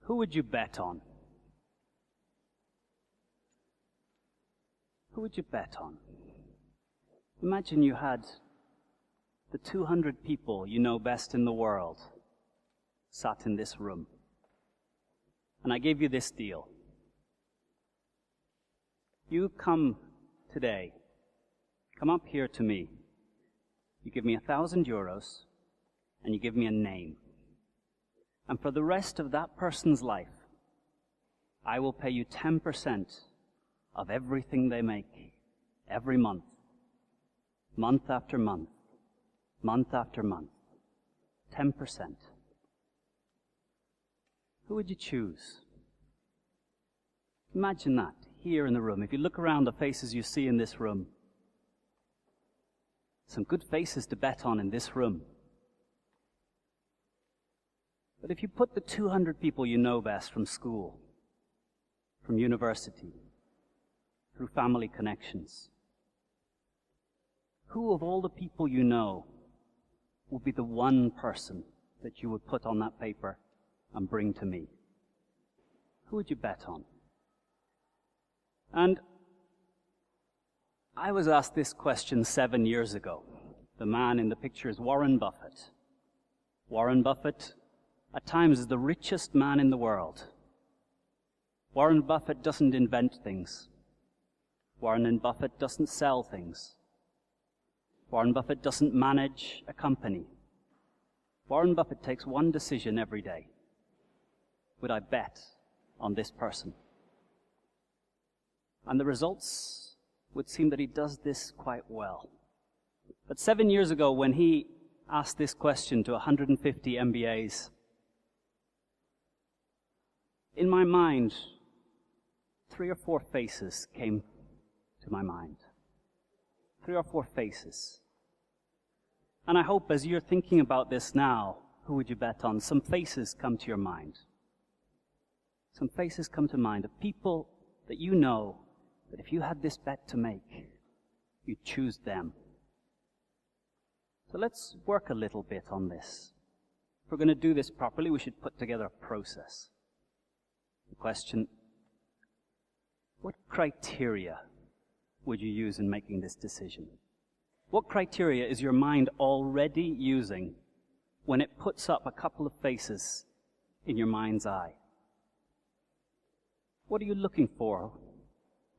Who would you bet on? Who would you bet on? Imagine you had the 200 people you know best in the world sat in this room. And I gave you this deal. You come today, come up here to me. You give me 1,000 euros and you give me a name. And for the rest of that person's life, I will pay you 10% of everything they make every month, month after month, month after month. 10%. Who would you choose? Imagine that here in the room. If you look around the faces you see in this room, some good faces to bet on in this room. But if you put the 200 people you know best from school, from university, through family connections, who of all the people you know would be the one person that you would put on that paper and bring to me? Who would you bet on? And I was asked this question 7 years ago. The man in the picture is Warren Buffett. Warren Buffett, at times, is the richest man in the world. Warren Buffett doesn't invent things. Warren Buffett doesn't sell things. Warren Buffett doesn't manage a company. Warren Buffett takes one decision every day. Would I bet on this person? And the results would seem that he does this quite well. But 7 years ago, when he asked this question to 150 MBAs, in my mind, 3 or 4 faces came to my mind. 3 or 4 faces. And I hope as you're thinking about this now, who would you bet on? Some faces come to your mind. Some faces come to mind of people that you know that if you had this bet to make, you'd choose them. So let's work a little bit on this. If we're going to do this properly, we should put together a process. The question, what criteria would you use in making this decision? What criteria is your mind already using when it puts up a couple of faces in your mind's eye? What are you looking for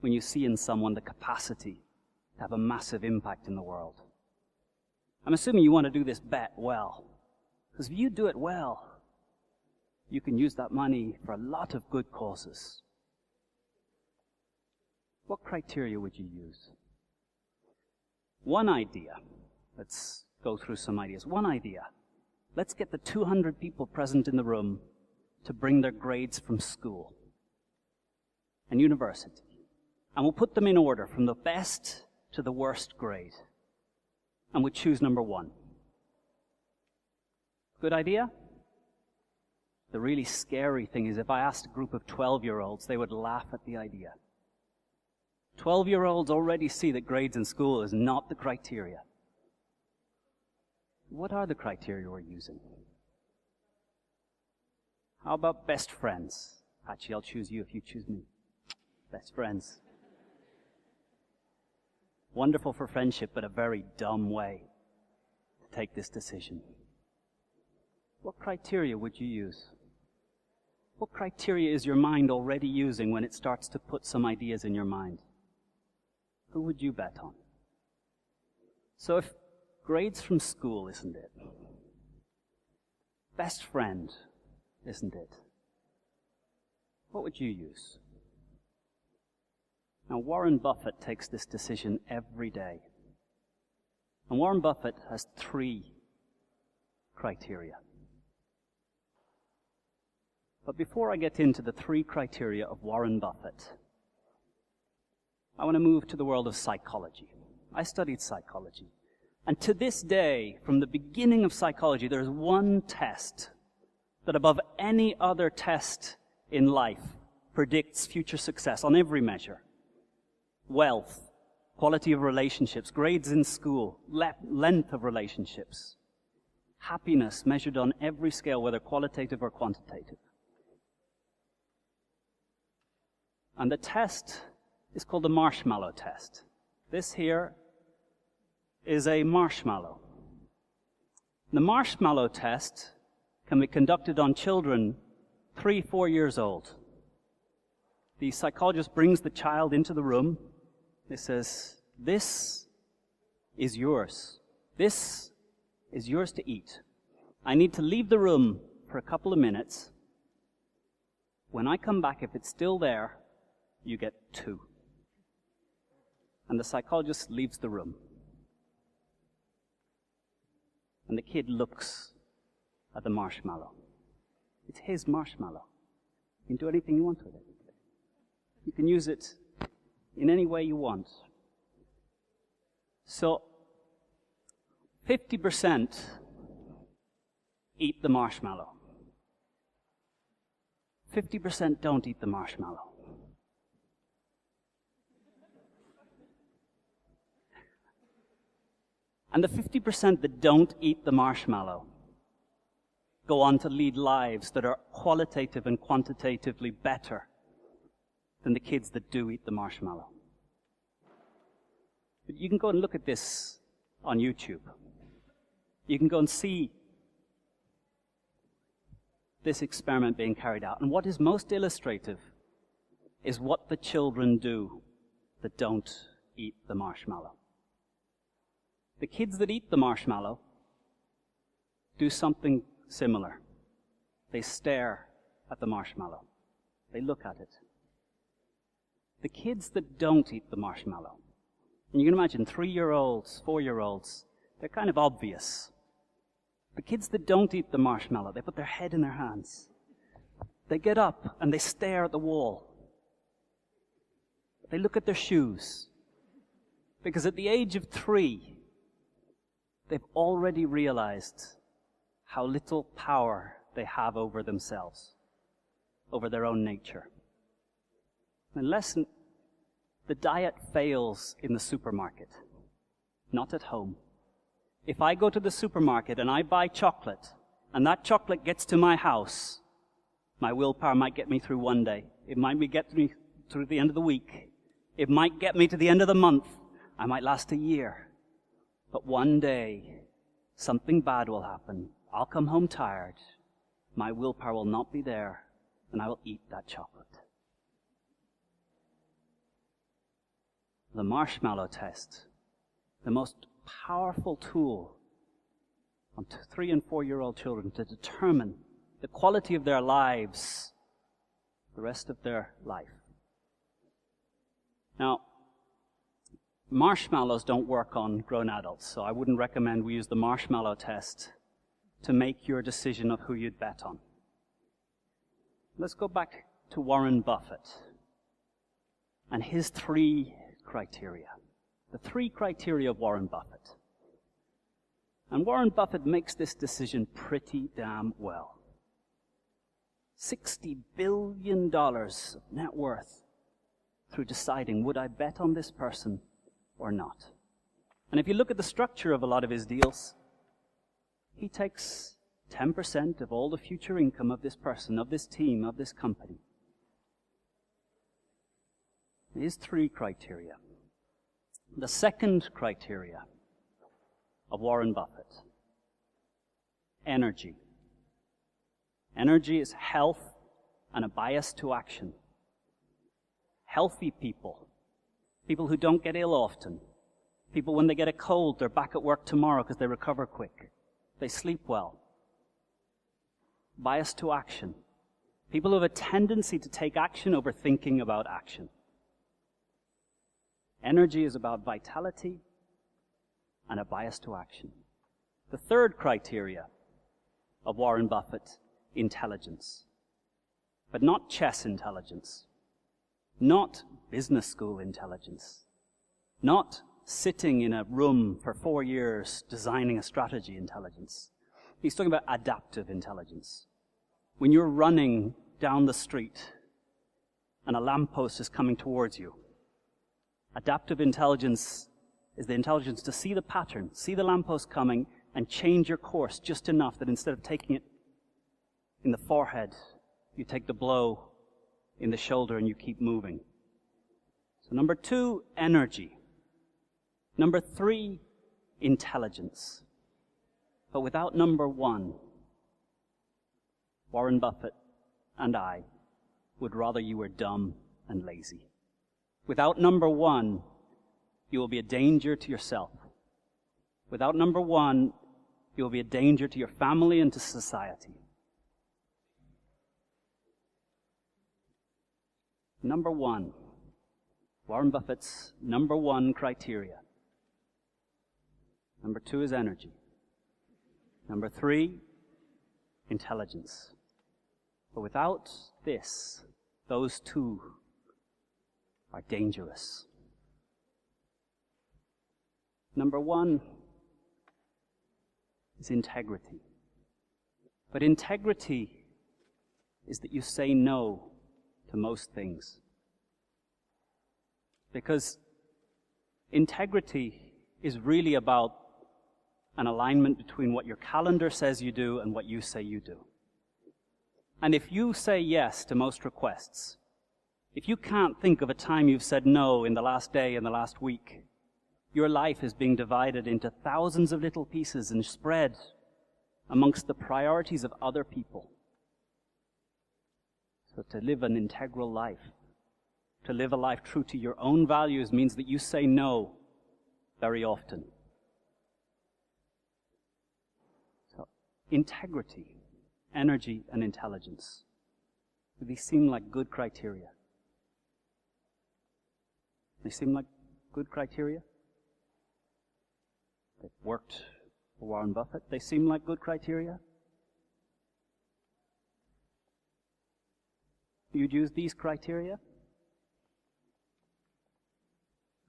when you see in someone the capacity to have a massive impact in the world? I'm assuming you want to do this bet well, because if you do it well, you can use that money for a lot of good causes. What criteria would you use? One idea. Let's go through some ideas. One idea. Let's get the 200 people present in the room to bring their grades from school and university. And we'll put them in order from the best to the worst grade. And we'll choose number 1. Good idea? The really scary thing is if I asked a group of 12-year-olds, they would laugh at the idea. 12-year-olds already see that grades in school is not the criteria. What are the criteria we're using? How about best friends? Actually, I'll choose you if you choose me. Best friends. Wonderful for friendship, but a very dumb way to take this decision. What criteria would you use? What criteria is your mind already using when it starts to put some ideas in your mind? Who would you bet on? So if grades from school, isn't it? Best friend, isn't it? What would you use? Now, Warren Buffett takes this decision every day. And Warren Buffett has 3 criteria. But before I get into the 3 criteria of Warren Buffett, I want to move to the world of psychology. I studied psychology. And to this day, from the beginning of psychology, there's one test that above any other test in life predicts future success on every measure. Wealth, quality of relationships, grades in school, length of relationships, happiness measured on every scale, whether qualitative or quantitative. And the test is called the marshmallow test. This here is a marshmallow. The marshmallow test can be conducted on children 3-4 years old. The psychologist brings the child into the room. He says, "This is yours. This is yours to eat. I need to leave the room for a couple of minutes. When I come back, if it's still there, you get 2. And the psychologist leaves the room. And the kid looks at the marshmallow. It's his marshmallow. You can do anything you want with it. You can use it in any way you want. So, 50% eat the marshmallow. 50% don't eat the marshmallow. And the 50% that don't eat the marshmallow go on to lead lives that are qualitative and quantitatively better than the kids that do eat the marshmallow. But you can go and look at this on YouTube. You can go and see this experiment being carried out. And what is most illustrative is what the children do that don't eat the marshmallow. The kids that eat the marshmallow do something similar. They stare at the marshmallow. They look at it. The kids that don't eat the marshmallow, and you can imagine 3-year-olds, 4-year-olds, they're kind of obvious. The kids that don't eat the marshmallow, they put their head in their hands. They get up and they stare at the wall. They look at their shoes. Because at the age of 3, they've already realized how little power they have over themselves, over their own nature. Unless the diet fails in the supermarket, not at home. If I go to the supermarket and I buy chocolate, and that chocolate gets to my house, my willpower might get me through one day. It might get me through the end of the week. It might get me to the end of the month. I might last a year. But one day, something bad will happen. I'll come home tired. My willpower will not be there, and I will eat that chocolate. The marshmallow test, the most powerful tool on 3- and 4-year-old children to determine the quality of their lives the rest of their life. Now, marshmallows don't work on grown adults, so I wouldn't recommend we use the marshmallow test to make your decision of who you'd bet on. Let's go back to Warren Buffett and his 3 criteria. The 3 criteria of Warren Buffett. And Warren Buffett makes this decision pretty damn well. $60 billion of net worth through deciding, would I bet on this person or not? And if you look at the structure of a lot of his deals, he takes 10% of all the future income of this person, of this team, of this company. His 3 criteria. The second criteria of Warren Buffett, energy. Energy is health and a bias to action. Healthy people, people who don't get ill often, people when they get a cold, they're back at work tomorrow because they recover quick. They sleep well. Bias to action. People who have a tendency to take action over thinking about action. Energy is about vitality and a bias to action. The third criteria of Warren Buffett, intelligence. But not chess intelligence. Not business school intelligence. Not sitting in a room for 4 years designing a strategy intelligence. He's talking about adaptive intelligence. When you're running down the street and a lamppost is coming towards you, adaptive intelligence is the intelligence to see the pattern, see the lamppost coming, and change your course just enough that instead of taking it in the forehead, you take the blow in the shoulder and you keep moving. So number 2, energy. Number 3, intelligence. But without number 1, Warren Buffett and I would rather you were dumb and lazy. Without number 1, you will be a danger to yourself. Without number 1, you will be a danger to your family and to society. Number 1, Warren Buffett's number 1 criteria. Number 2 is energy. Number 3, intelligence. But without this, those 2 are dangerous. Number 1 is integrity. But integrity is that you say no to most things. Because integrity is really about an alignment between what your calendar says you do and what you say you do. And if you say yes to most requests, if you can't think of a time you've said no in the last day, in the last week, your life is being divided into thousands of little pieces and spread amongst the priorities of other people. So to live an integral life, to live a life true to your own values, means that you say no very often. So integrity, energy, and intelligence. Do these seem like good criteria? They seem like good criteria? They've worked for Warren Buffett. They seem like good criteria? You'd use these criteria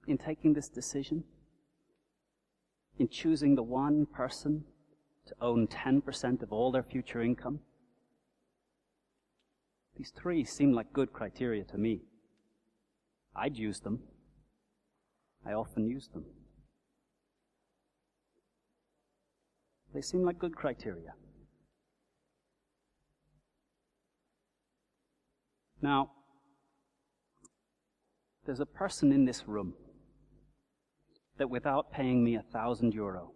in taking this decision, in choosing the one person to own 10% of all their future income? These 3 seem like good criteria to me. I'd use them. I often use them. They seem like good criteria. Now, there's a person in this room that without paying me €1,000,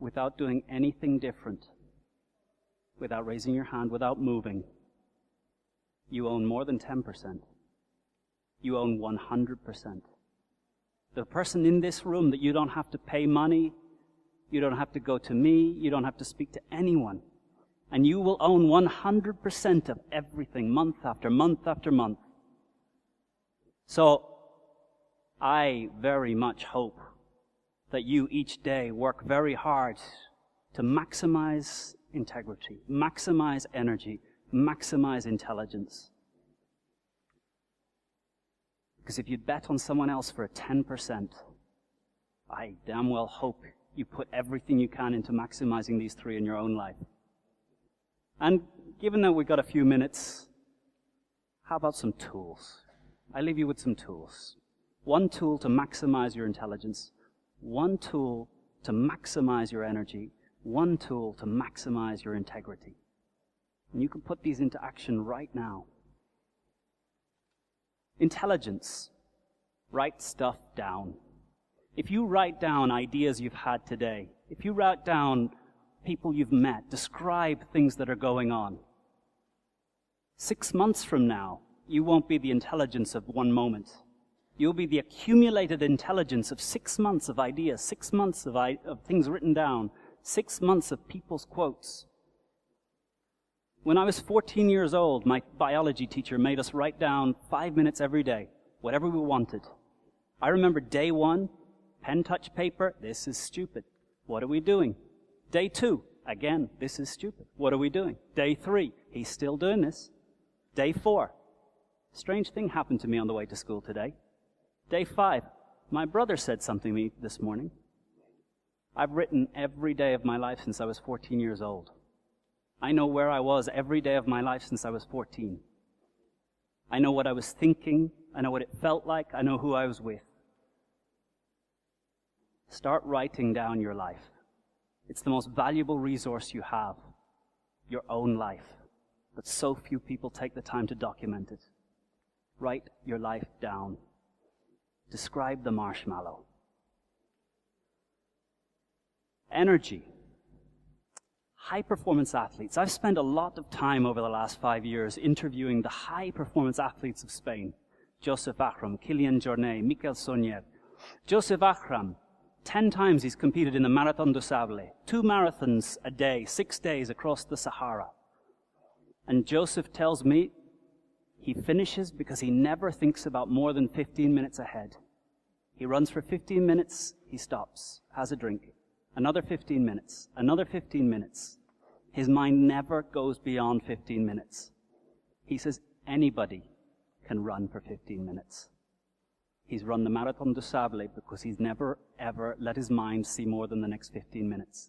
without doing anything different, without raising your hand, without moving, you own more than 10%. You own 100%. The person in this room that you don't have to pay money, you don't have to go to me, you don't have to speak to anyone, and you will own 100% of everything, month after month after month. So, I very much hope that you each day work very hard to maximize integrity, maximize energy, maximize intelligence. Because if you'd bet on someone else for a 10%, I damn well hope you put everything you can into maximizing these 3 in your own life. And given that we've got a few minutes, how about some tools? I leave you with some tools. 1 tool to maximize your intelligence, 1 tool to maximize your energy, 1 tool to maximize your integrity. And you can put these into action right now. Intelligence. Write stuff down. If you write down ideas you've had today, if you write down people you've met, describe things that are going on, 6 months from now, you won't be the intelligence of 1 moment. You'll be the accumulated intelligence of 6 months of ideas, 6 months of things written down, 6 months of people's quotes. When I was 14 years old, my biology teacher made us write down 5 minutes every day, whatever we wanted. I remember day 1, pen touch paper, this is stupid. What are we doing? Day 2, again, this is stupid. What are we doing? Day 3, he's still doing this. Day 4, strange thing happened to me on the way to school today. Day 5, my brother said something to me this morning. I've written every day of my life since I was 14 years old. I know where I was every day of my life since I was 14. I know what I was thinking. I know what it felt like. I know who I was with. Start writing down your life. It's the most valuable resource you have, your own life. but so few people take the time to document it. Write your life down. Describe the marshmallow. Energy. High-performance athletes. I've spent a lot of time over the last 5 years interviewing the high-performance athletes of Spain. Joseph Akram, Kilian Jornet, Mikel Sonier. Joseph Akram, 10 times he's competed in the Marathon du Sable, 2 marathons a day, 6 days across the Sahara. And Joseph tells me he finishes because he never thinks about more than 15 minutes ahead. He runs for 15 minutes, he stops, has a drink. Another 15 minutes, another 15 minutes. His mind never goes beyond 15 minutes. He says anybody can run for 15 minutes. He's run the Marathon du Sable because he's never, ever let his mind see more than the next 15 minutes.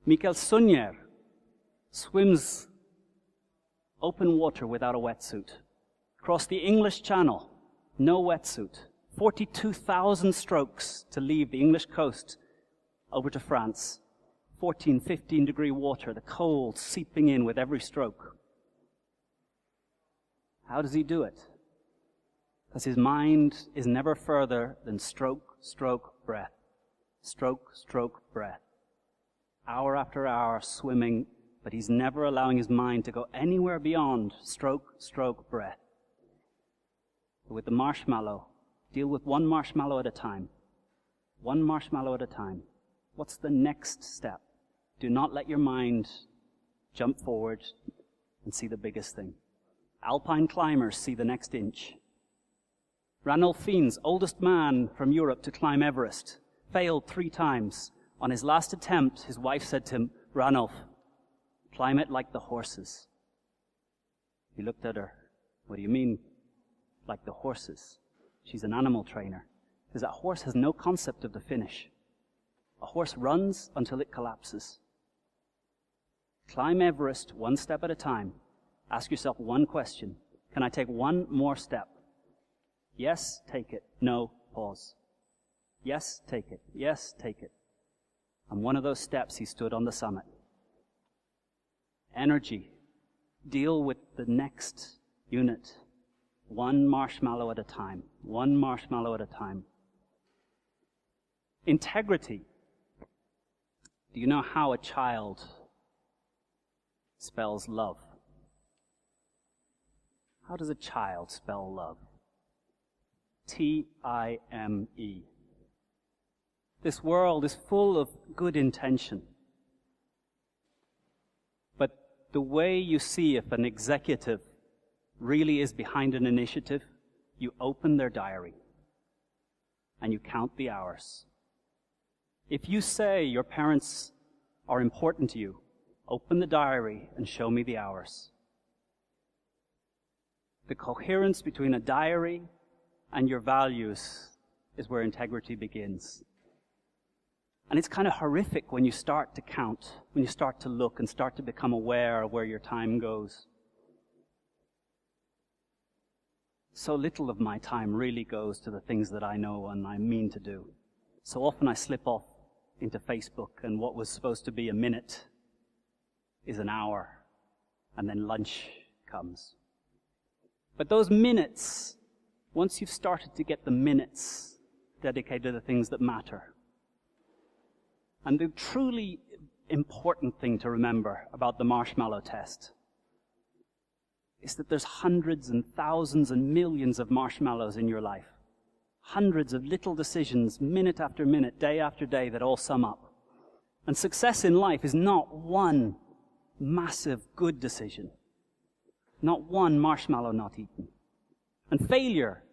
Mikel Sonier swims open water without a wetsuit. Across the English Channel, no wetsuit. 42,000 strokes to leave the English coast over to France. 14, 15 degree water, the cold seeping in with every stroke. How does he do it? Because his mind is never further than stroke, stroke, breath. Stroke, stroke, breath. Hour after hour swimming, but he's never allowing his mind to go anywhere beyond stroke, stroke, breath. But with the marshmallow, deal with one marshmallow at a time. One marshmallow at a time. What's the next step? Do not let your mind jump forward and see the biggest thing. Alpine climbers see the next inch. Ranulph Fiennes, oldest man from Europe to climb Everest, failed 3 times. On his last attempt, his wife said to him, "Ranulph, climb it like the horses." He looked at her. "What do you mean, like the horses?" She's an animal trainer. Because that horse has no concept of the finish. A horse runs until it collapses. Climb Everest one step at a time. Ask yourself one question. Can I take one more step? Yes, take it. No, pause. Yes, take it. Yes, take it. And one of those steps, he stood on the summit. Energy. Deal with the next unit. One marshmallow at a time. One marshmallow at a time. Integrity. Do you know how a child spells love? How does a child spell love? T-I-M-E. This world is full of good intention. But the way you see if an executive really is behind an initiative, you open their diary and you count the hours. If you say your parents are important to you, open the diary and show me the hours. The coherence between a diary and your values is where integrity begins. And it's kind of horrific when you start to count, when you start to look and start to become aware of where your time goes. So little of my time really goes to the things that I know and I mean to do. So often I slip off into Facebook, and what was supposed to be a minute is an hour, and then lunch comes. But those minutes, once you've started to get the minutes dedicated to the things that matter. And the truly important thing to remember about the marshmallow test is that there's hundreds and thousands and millions of marshmallows in your life. Hundreds of little decisions, minute after minute, day after day, that all sum up. And success in life is not one massive good decision. Not one marshmallow not eaten. And failure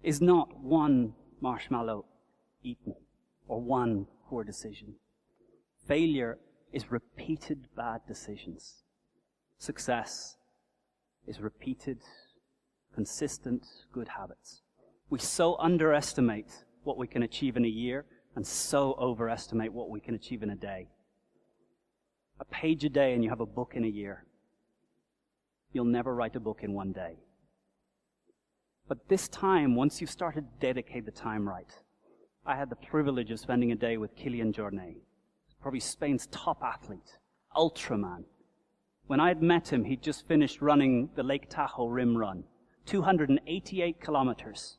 is not one marshmallow eaten or one poor decision. Failure is repeated bad decisions. Success is repeated, consistent good habits. We so underestimate what we can achieve in a year and so overestimate what we can achieve in a day. A page a day and you have a book in a year. You'll never write a book in one day. But this time, once you've started to dedicate the time right, I had the privilege of spending a day with Kilian Jornet, probably Spain's top athlete, ultraman, When I had met him, he'd just finished running the Lake Tahoe Rim Run, 288 kilometers,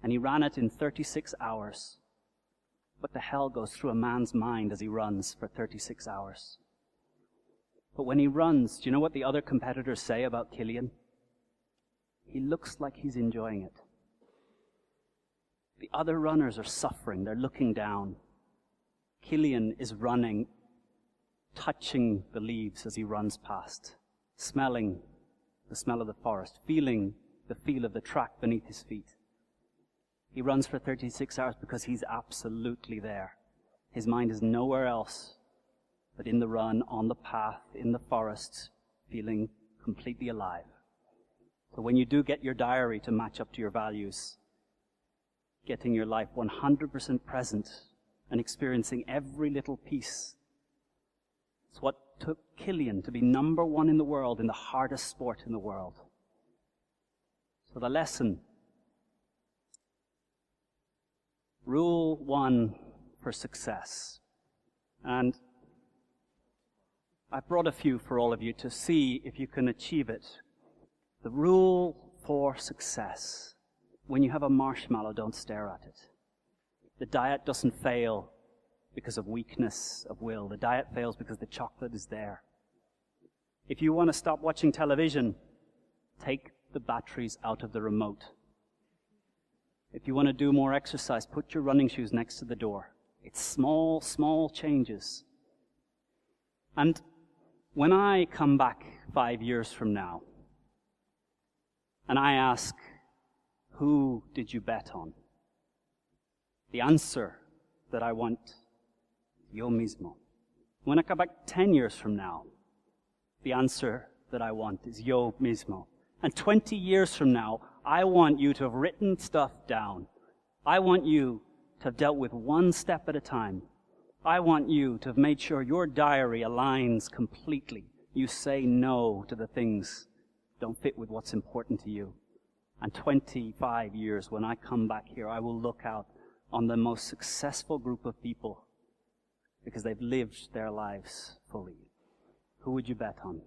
and he ran it in 36 hours. What the hell goes through a man's mind as he runs for 36 hours? But when he runs, do you know what the other competitors say about Killian? He looks like he's enjoying it. The other runners are suffering. They're looking down. Killian is running, touching the leaves as he runs past, smelling the smell of the forest, feeling the feel of the track beneath his feet. He runs for 36 hours because he's absolutely there. His mind is nowhere else but in the run, on the path, in the forest, feeling completely alive. So when you do get your diary to match up to your values, getting your life 100% present and experiencing every little piece. It's what took Killian to be number one in the world in the hardest sport in the world. So the lesson, rule 1 for success. And I brought a few for all of you to see if you can achieve it. The rule for success. When you have a marshmallow, don't stare at it. The diet doesn't fail because of weakness of will. The diet fails because the chocolate is there. If you want to stop watching television, take the batteries out of the remote. If you want to do more exercise, put your running shoes next to the door. It's small, small changes. And when I come back 5 years from now, and I ask, who did you bet on? The answer that I want, yo mismo. When I come back 10 years from now, the answer that I want is yo mismo. And 20 years from now, I want you to have written stuff down. I want you to have dealt with one step at a time. I want you to have made sure your diary aligns completely. You say no to the things that don't fit with what's important to you. And 25 years, when I come back here, I will look out on the most successful group of people because they've lived their lives fully. Who would you bet on?